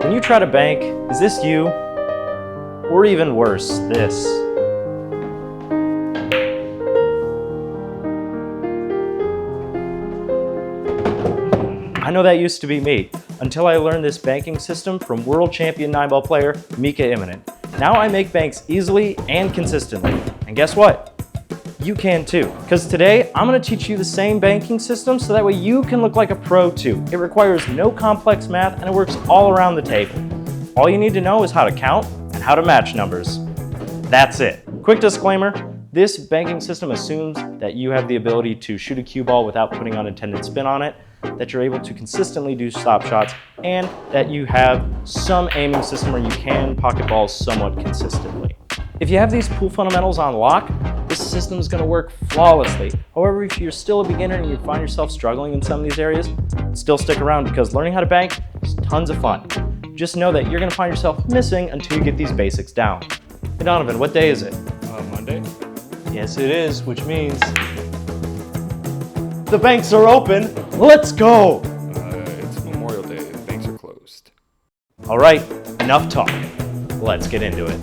When you try to bank, is this you? Or even worse, this? I know that used to be me, until I learned this banking system from world champion 9-ball player Mika Immonen. Now I make banks easily and consistently. And guess what? You can too. Because today, I'm gonna teach you the same banking system so that way you can look like a pro too. It requires no complex math and it works all around the table. All you need to know is how to count and how to match numbers. That's it. Quick disclaimer, this banking system assumes that you have the ability to shoot a cue ball without putting unintended spin on it, that you're able to consistently do stop shots, and that you have some aiming system where you can pocket balls somewhat consistently. If you have these pool fundamentals on lock, this system is going to work flawlessly. However, if you're still a beginner and you find yourself struggling in some of these areas, still stick around because learning how to bank is tons of fun. Just know that you're going to find yourself missing until you get these basics down. Hey Donovan, what day is it? Monday. Yes it is, which means the banks are open. Let's go! It's Memorial Day. The banks are closed. All right, enough talk. Let's get into it.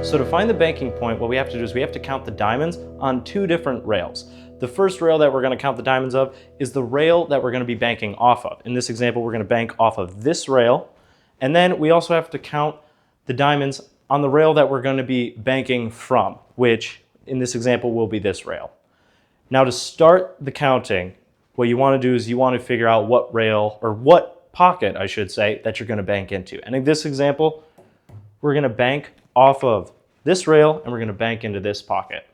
So to find the banking point, what we have to do is we have to count the diamonds on two different rails. The first rail that we're going to count the diamonds of is the rail that we're going to be banking off of. In this example, we're going to bank off of this rail. And then we also have to count the diamonds on the rail that we're going to be banking from, which in this example will be this rail. Now to start the counting, what you want to do is you want to figure out what rail, or what pocket I should say, that you're going to bank into. And in this example, we're going to bank off of this rail and we're going to bank into this pocket.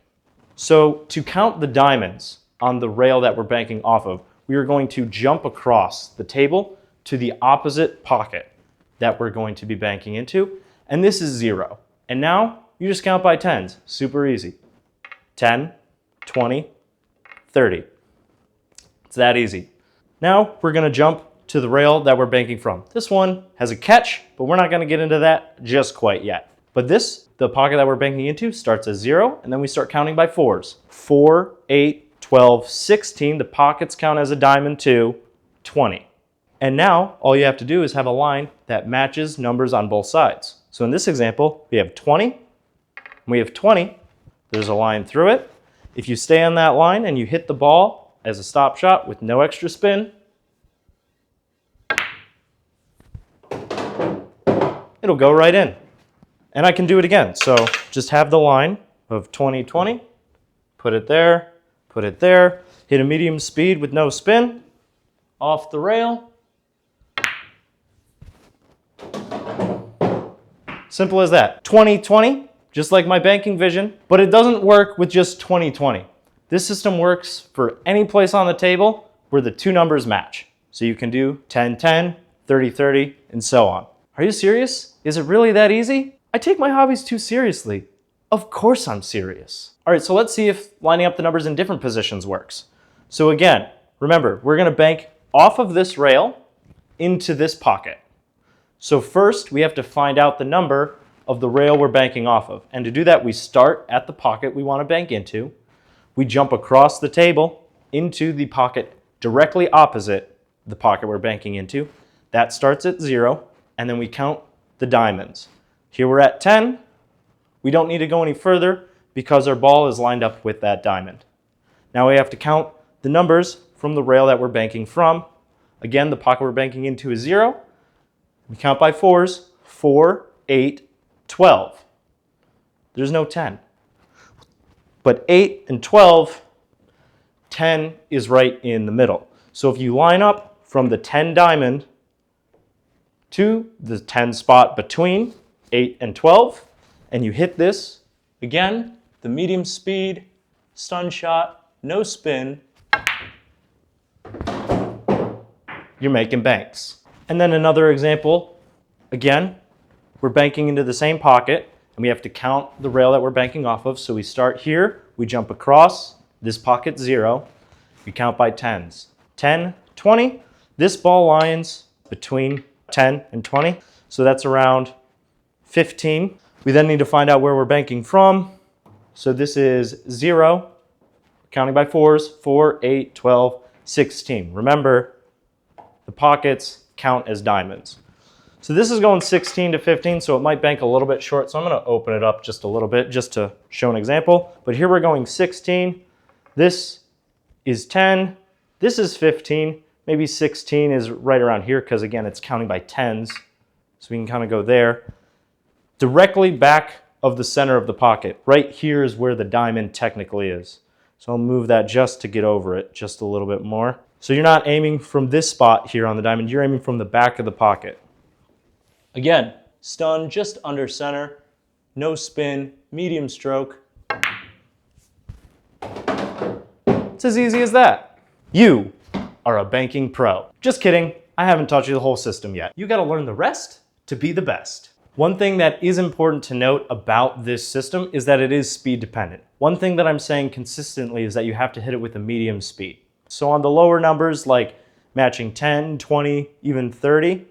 So to count the diamonds on the rail that we're banking off of, we are going to jump across the table to the opposite pocket that we're going to be banking into. And this is 0. And now you just count by tens. Super easy. 10, 20, 30. It's that easy. Now we're going to jump to the rail that we're banking from. This one has a catch, but we're not going to get into that just quite yet. But the pocket that we're banking into starts as 0, and then we start counting by 4s. 4, 8, 12, 16. The pockets count as a diamond too. 20. And now all you have to do is have a line that matches numbers on both sides. So in this example, we have 20, we have 20. There's a line through it. If you stay on that line and you hit the ball as a stop shot with no extra spin, it'll go right in. And I can do it again. So just have the line of 20, 20, put it there, hit a medium speed with no spin, off the rail. Simple as that. 20, 20. Just like my banking vision, but it doesn't work with just 20-20. This system works for any place on the table where the two numbers match. So you can do 10-10, 30-30, and so on. Are you serious? Is it really that easy? I take my hobbies too seriously. Of course I'm serious. All right, so let's see if lining up the numbers in different positions works. So again, remember, we're gonna bank off of this rail into this pocket. So first, we have to find out the number of the rail we're banking off of. And to do that, we start at the pocket we want to bank into. We jump across the table into the pocket directly opposite the pocket we're banking into. That starts at 0, and then we count the diamonds. Here we're at 10. We don't need to go any further because our ball is lined up with that diamond. Now we have to count the numbers from the rail that we're banking from. Again, the pocket we're banking into is 0. We count by 4s, 4, 8, 12. There's no 10. But 8 and 12, 10 is right in the middle. So if you line up from the 10 diamond to the 10 spot between 8 and 12, and you hit this, again, the medium speed, stun shot, no spin, you're making banks. And then another example, again, we're banking into the same pocket, and we have to count the rail that we're banking off of. So we start here, we jump across, this pocket 0, we count by tens. 10, 20, this ball lines between 10 and 20, so that's around 15. We then need to find out where we're banking from. So this is 0, counting by 4s, 4, 8, 12, 16. Remember, the pockets count as diamonds. So this is going 16 to 15, so it might bank a little bit short. So I'm going to open it up just a little bit just to show an example. But here we're going 16. This is 10. This is 15. Maybe 16 is right around here because, again, it's counting by tens. So we can kind of go there. Directly back of the center of the pocket. Right here is where the diamond technically is. So I'll move that just to get over it just a little bit more. So you're not aiming from this spot here on the diamond. You're aiming from the back of the pocket. Again, stun just under center, no spin, medium stroke. It's as easy as that. You are a banking pro. Just kidding, I haven't taught you the whole system yet. You gotta learn the rest to be the best. One thing that is important to note about this system is that it is speed dependent. One thing that I'm saying consistently is that you have to hit it with a medium speed. So on the lower numbers like matching 10, 20, even 30,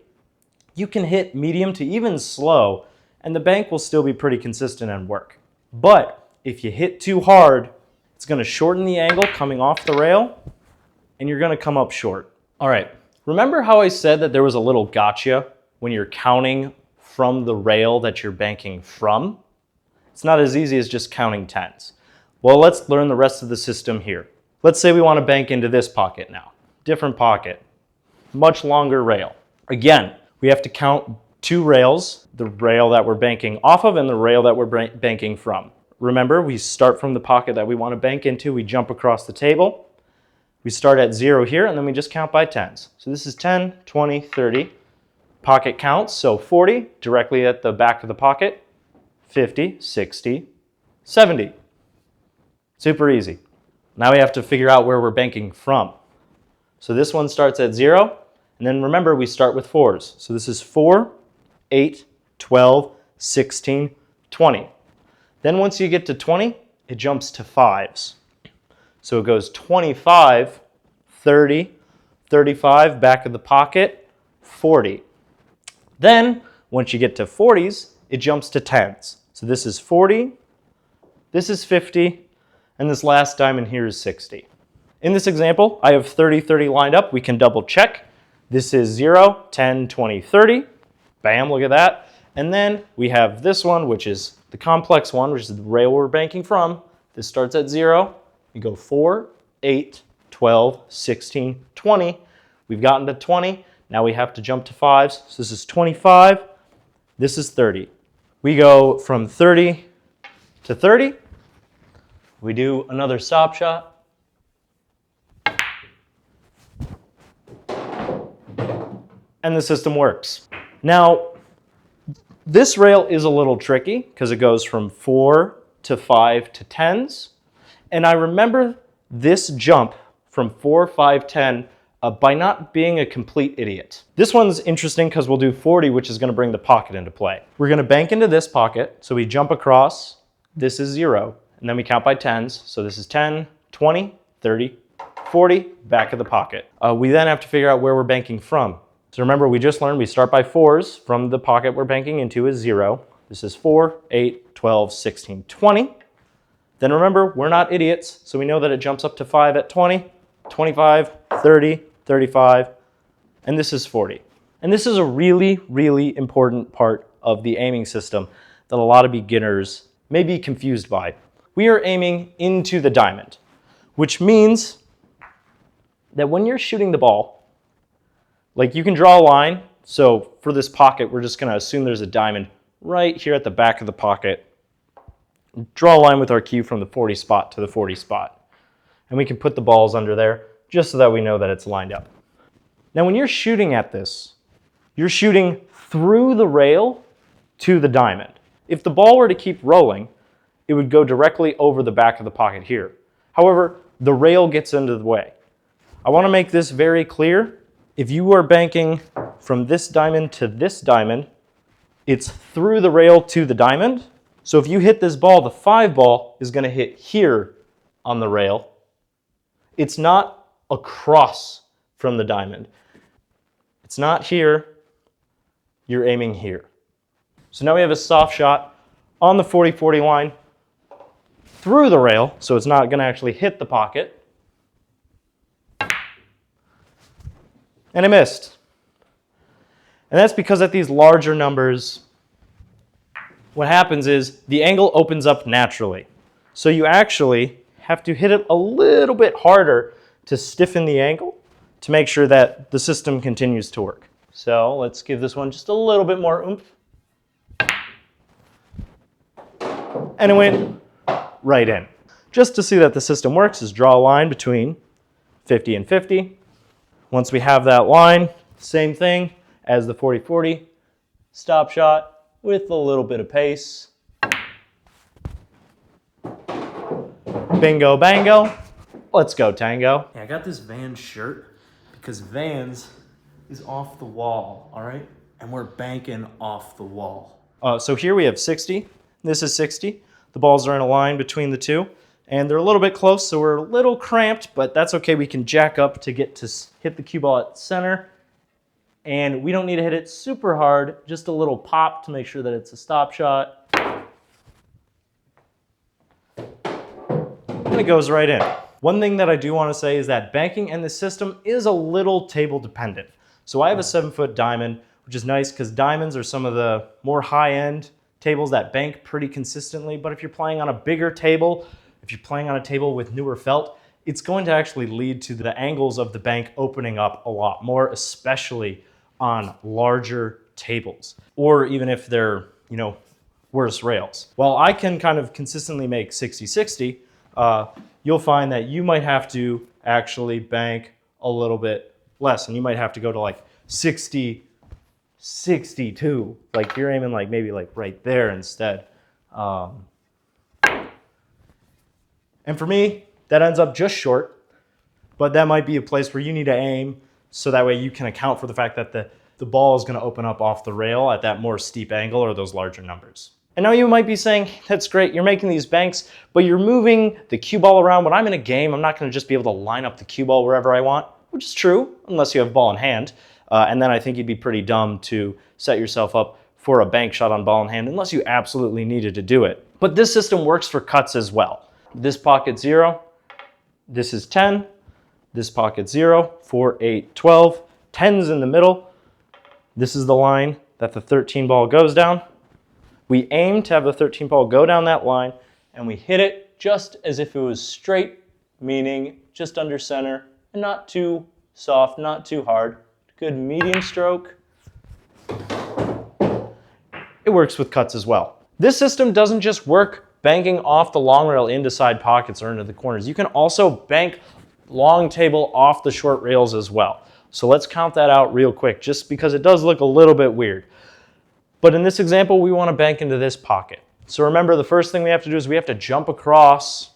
you can hit medium to even slow, and the bank will still be pretty consistent and work. But if you hit too hard, it's gonna shorten the angle coming off the rail, and you're gonna come up short. All right, remember how I said that there was a little gotcha when you're counting from the rail that you're banking from? It's not as easy as just counting tens. Well, let's learn the rest of the system here. Let's say we wanna bank into this pocket now. Different pocket, much longer rail. Again, we have to count two rails, the rail that we're banking off of and the rail that we're banking from. Remember, we start from the pocket that we want to bank into, we jump across the table, we start at 0 here, and then we just count by tens. So this is 10, 20, 30. Pocket counts, so 40 directly at the back of the pocket, 50, 60, 70. Super easy. Now we have to figure out where we're banking from. So this one starts at 0. And then remember, we start with 4s. So this is 4, 8, 12, 16, 20. Then once you get to 20, it jumps to 5s. So it goes 25, 30, 35, back of the pocket, 40. Then once you get to 40s, it jumps to 10s. So this is 40, this is 50, and this last diamond here is 60. In this example, I have 30, 30 lined up. We can double check. This is 0, 10, 20, 30. Bam, look at that. And then we have this one, which is the complex one, which is the rail we're banking from. This starts at 0. We go 4, 8, 12, 16, 20. We've gotten to 20. Now we have to jump to 5s. So this is 25. This is 30. We go from 30 to 30. We do another stop shot. And the system works. Now, this rail is a little tricky because it goes from 4 to 5 to 10s. And I remember this jump from 4, 5, 10 by not being a complete idiot. This one's interesting because we'll do 40, which is going to bring the pocket into play. We're going to bank into this pocket. So we jump across. This is 0. And then we count by tens. So this is 10, 20, 30, 40, back of the pocket. We then have to figure out where we're banking from. So remember, we just learned we start by 4s from the pocket we're banking into is 0. This is 4, 8, 12, 16, 20. Then remember, we're not idiots, so we know that it jumps up to 5 at 20, 25, 30, 35, and this is 40. And this is a really, really important part of the aiming system that a lot of beginners may be confused by. We are aiming into the diamond, which means that when you're shooting the ball, like you can draw a line. So for this pocket, we're just going to assume there's a diamond right here at the back of the pocket. Draw a line with our cue from the 40 spot to the 40 spot. And we can put the balls under there just so that we know that it's lined up. Now when you're shooting at this, you're shooting through the rail to the diamond. If the ball were to keep rolling, it would go directly over the back of the pocket here. However, the rail gets into the way. I want to make this very clear. If you are banking from this diamond to this diamond, it's through the rail to the diamond. So if you hit this ball, the 5 ball is going to hit here on the rail. It's not across from the diamond. It's not here. You're aiming here. So now we have a soft shot on the 40-40 line through the rail, so it's not going to actually hit the pocket. And I missed. And that's because at these larger numbers, what happens is the angle opens up naturally. So you actually have to hit it a little bit harder to stiffen the angle to make sure that the system continues to work. So let's give this one just a little bit more oomph. And it went right in. Just to see that the system works is draw a line between 50 and 50. Once we have that line, same thing as the 40-40, stop shot with a little bit of pace. Bingo bango, let's go tango. Yeah, I got this Vans shirt because Vans is off the wall, all right? And we're banking off the wall. So here we have 60, this is 60. The balls are in a line between the two, and they're a little bit close, so we're a little cramped, but that's okay. We can jack up to get to hit the cue ball at center, and we don't need to hit it super hard, just a little pop to make sure that it's a stop shot. And it goes right in. One thing that I do want to say is that banking in this system is a little table dependent. So I have a 7-foot diamond, which is nice because diamonds are some of the more high-end tables that bank pretty consistently. But if you're playing on a bigger table, if you're playing on a table with newer felt, it's going to actually lead to the angles of the bank opening up a lot more, especially on larger tables, or even if they're, worse rails. While I can kind of consistently make 60-60, you'll find that you might have to actually bank a little bit less, and you might have to go to like 60-62, like you're aiming like maybe like right there instead. And for me, that ends up just short, but that might be a place where you need to aim so that way you can account for the fact that the ball is going to open up off the rail at that more steep angle or those larger numbers. And now you might be saying, that's great, you're making these banks, but you're moving the cue ball around. When I'm in a game, I'm not going to just be able to line up the cue ball wherever I want, which is true, unless you have ball in hand. And then I think you'd be pretty dumb to set yourself up for a bank shot on ball in hand unless you absolutely needed to do it. But this system works for cuts as well. This pocket 0, this is 10, this pocket 0, 4, 8, 12, 10's in the middle. This is the line that the 13 ball goes down. We aim to have the 13 ball go down that line, and we hit it just as if it was straight, meaning just under center, and not too soft, not too hard. Good medium stroke. It works with cuts as well. This system doesn't just work banking off the long rail into side pockets or into the corners. You can also bank long table off the short rails as well. So let's count that out real quick, just because it does look a little bit weird. But in this example, we want to bank into this pocket. So remember, the first thing we have to do is we have to jump across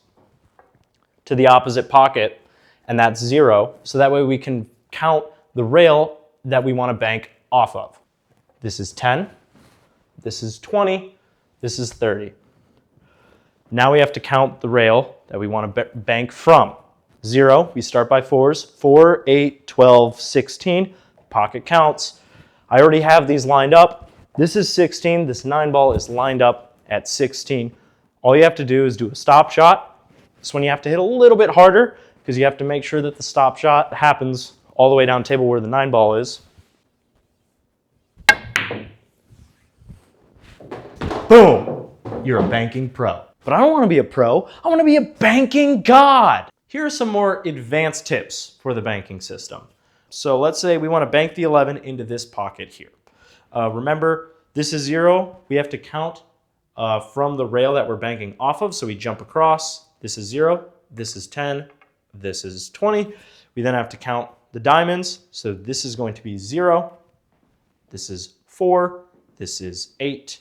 to the opposite pocket, and that's 0. So that way we can count the rail that we want to bank off of. This is 10, this is 20, this is 30. Now we have to count the rail that we want to bank from. 0, we start by 4s, 4, 8, 12, 16, pocket counts. I already have these lined up. This is 16, this 9 ball is lined up at 16. All you have to do is do a stop shot. This one you have to hit a little bit harder because you have to make sure that the stop shot happens all the way down table where the 9 ball is. Boom! You're a banking pro. But I don't want to be a pro, I want to be a banking god. Here are some more advanced tips for the banking system. So let's say we want to bank the 11 into this pocket here. Remember, this is 0. We have to count from the rail that we're banking off of, so we jump across. This is 0, this is 10, this is 20. We then have to count the diamonds, so this is going to be 0, this is 4, this is 8,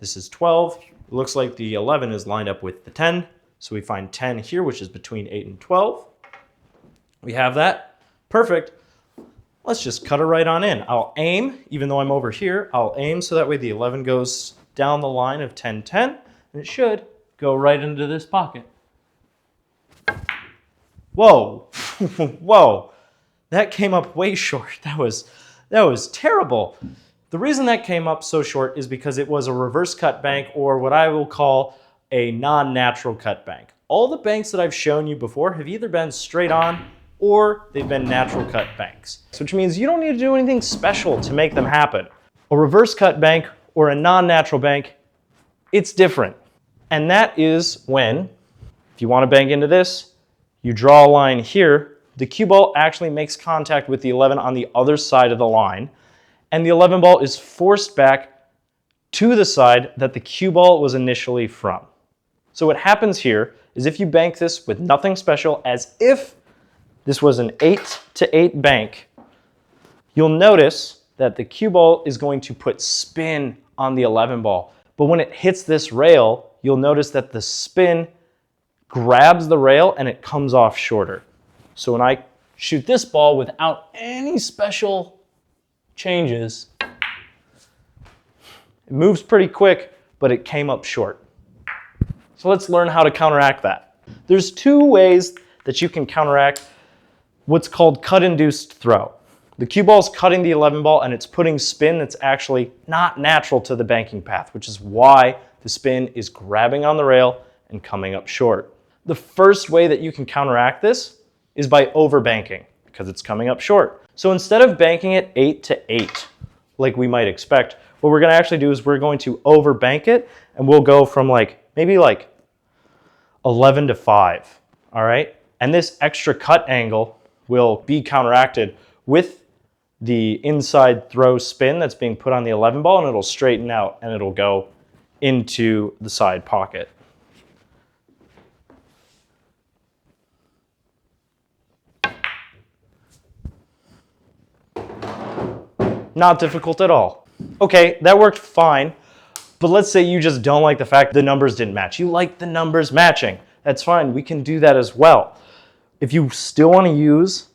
this is 12. It looks like the 11 is lined up with the 10, so we find 10 here, which is between 8 and 12. We have that. Perfect. Let's just cut it right on in. I'll aim, even though I'm over here, I'll aim so that way the 11 goes down the line of 10, 10, and it should go right into this pocket. Whoa, whoa, that came up way short. That was terrible. The reason that came up so short is because it was a reverse cut bank, or what I will call a non-natural cut bank. All the banks that I've shown you before have either been straight on or they've been natural cut banks. Which means you don't need to do anything special to make them happen. A reverse cut bank or a non-natural bank, it's different. And that is when, if you want to bank into this, you draw a line here, the cue ball actually makes contact with the 11 on the other side of the line, and the 11 ball is forced back to the side that the cue ball was initially from. So what happens here is if you bank this with nothing special, as if this was an 8 to 8 bank, you'll notice that the cue ball is going to put spin on the 11 ball. But when it hits this rail, you'll notice that the spin grabs the rail and it comes off shorter. So when I shoot this ball without any special changes, it moves pretty quick, but it came up short. So let's learn how to counteract that. There's two ways that you can counteract what's called cut-induced throw. The cue ball is cutting the 11 ball and it's putting spin that's actually not natural to the banking path, which is why the spin is grabbing on the rail and coming up short. The first way that you can counteract this is by overbanking, because it's coming up short. So instead of banking it 8 to 8, like we might expect, what we're going to actually do is we're going to overbank it, and we'll go from maybe 11 to 5, all right? And this extra cut angle will be counteracted with the inside throw spin that's being put on the 11 ball, and it'll straighten out and it'll go into the side pocket. Not difficult at all. Okay, that worked fine, but let's say you just don't like the fact the numbers didn't match. You like the numbers matching. That's fine, we can do that as well. If you still want to use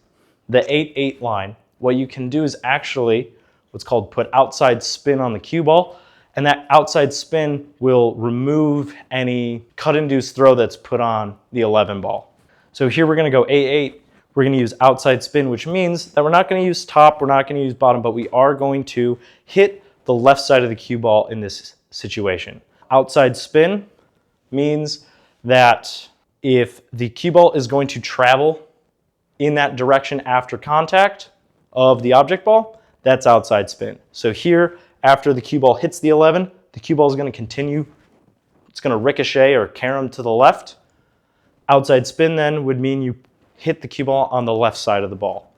the 8-8 line, what you can do is actually what's called put outside spin on the cue ball, and that outside spin will remove any cut-induced throw that's put on the 11 ball. So here we're going to go 8-8. We're going to use outside spin, which means that we're not going to use top, we're not going to use bottom, but we are going to hit the left side of the cue ball in this situation. Outside spin means that if the cue ball is going to travel in that direction after contact of the object ball, that's outside spin. So here, after the cue ball hits the 11, the cue ball is going to continue, it's going to ricochet or carom to the left. Outside spin then would mean you hit the cue ball on the left side of the ball.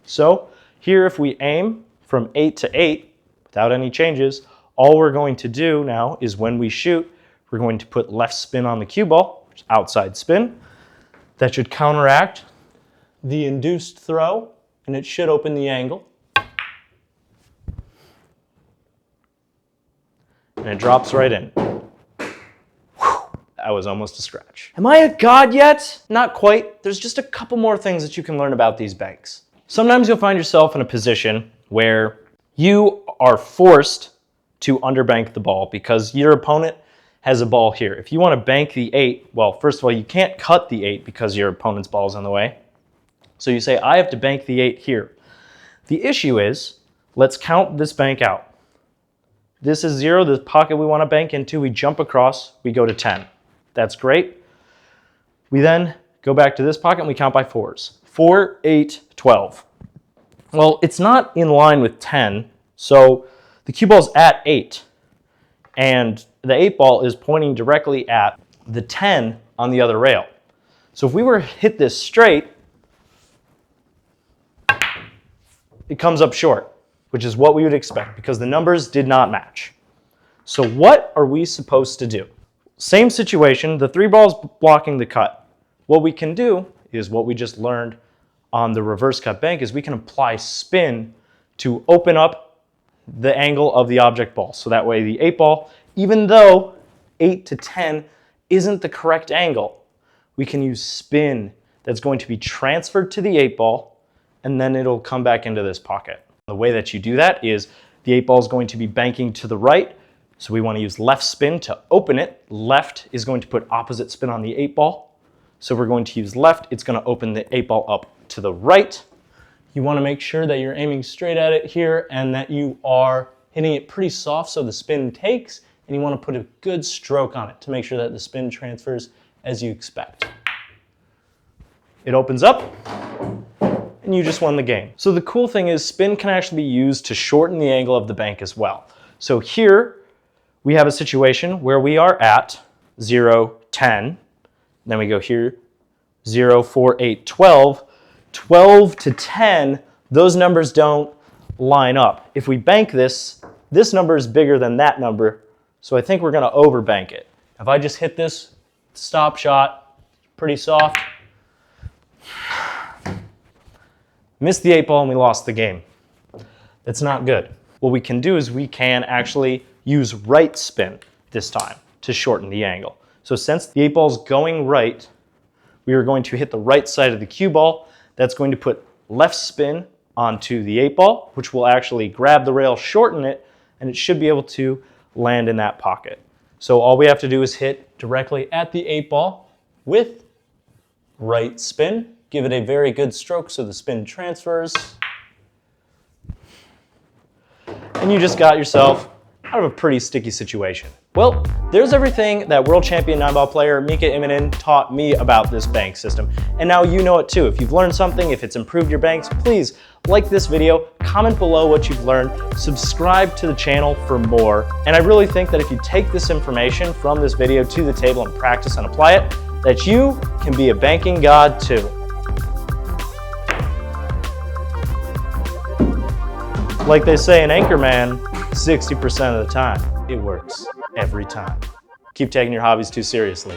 So here, if we aim from 8 to 8 without any changes, all we're going to do now is when we shoot, we're going to put left spin on the cue ball, which is outside spin. That should counteract the induced throw, and it should open the angle. And it drops right in. That was almost a scratch. Am I a god yet? Not quite. There's just a couple more things that you can learn about these banks. Sometimes you'll find yourself in a position where you are forced to underbank the ball because your opponent has a ball here. If you want to bank the 8, well, first of all, you can't cut the 8 because your opponent's ball is in the way. So you say, I have to bank the 8 here. The issue is, let's count this bank out. This is 0, the pocket we want to bank into, we jump across, we go to 10. That's great. We then go back to this pocket and we count by 4s. 4, 8, 12. Well, it's not in line with 10, so the cue ball's at 8. And the 8 ball is pointing directly at the 10 on the other rail. So if we were to hit this straight, it comes up short, which is what we would expect because the numbers did not match. So what are we supposed to do? Same situation, the 3 balls blocking the cut. What we can do is what we just learned on the reverse cut bank is we can apply spin to open up the angle of the object ball. So that way the 8 ball, even though 8 to 10 isn't the correct angle, we can use spin that's going to be transferred to the 8 ball and then it'll come back into this pocket. The way that you do that is the 8 ball is going to be banking to the right. So we want to use left spin to open it. Left is going to put opposite spin on the 8 ball. So we're going to use left. It's going to open the 8 ball up to the right. You want to make sure that you're aiming straight at it here and that you are hitting it pretty soft so the spin takes, and you want to put a good stroke on it to make sure that the spin transfers as you expect. it opens up, and you just won the game. So the cool thing is spin can actually be used to shorten the angle of the bank as well. So here we have a situation where we are at 0, 10. Then we go here, 0, 4, 8, 12. 12 to 10, those numbers don't line up. If we bank this, this number is bigger than that number, so I think we're gonna overbank it. If I just hit this stop shot, pretty soft, missed the 8 ball and we lost the game. That's not good. What we can do is we can actually use right spin this time to shorten the angle. So since the 8 ball's going right, we are going to hit the right side of the cue ball. That's going to put left spin onto the 8 ball, which will actually grab the rail, shorten it, and it should be able to land in that pocket. So all we have to do is hit directly at the 8 ball with right spin. Give it a very good stroke so the spin transfers. And you just got yourself out of a pretty sticky situation. Well, there's everything that world champion 9-ball player Mika Immonen taught me about this bank system. And now you know it too. If you've learned something, if it's improved your banks, please like this video, comment below what you've learned, subscribe to the channel for more. And I really think that if you take this information from this video to the table and practice and apply it, that you can be a banking god too. Like they say in Anchorman, 60% of the time, it works every time. Keep taking your hobbies too seriously.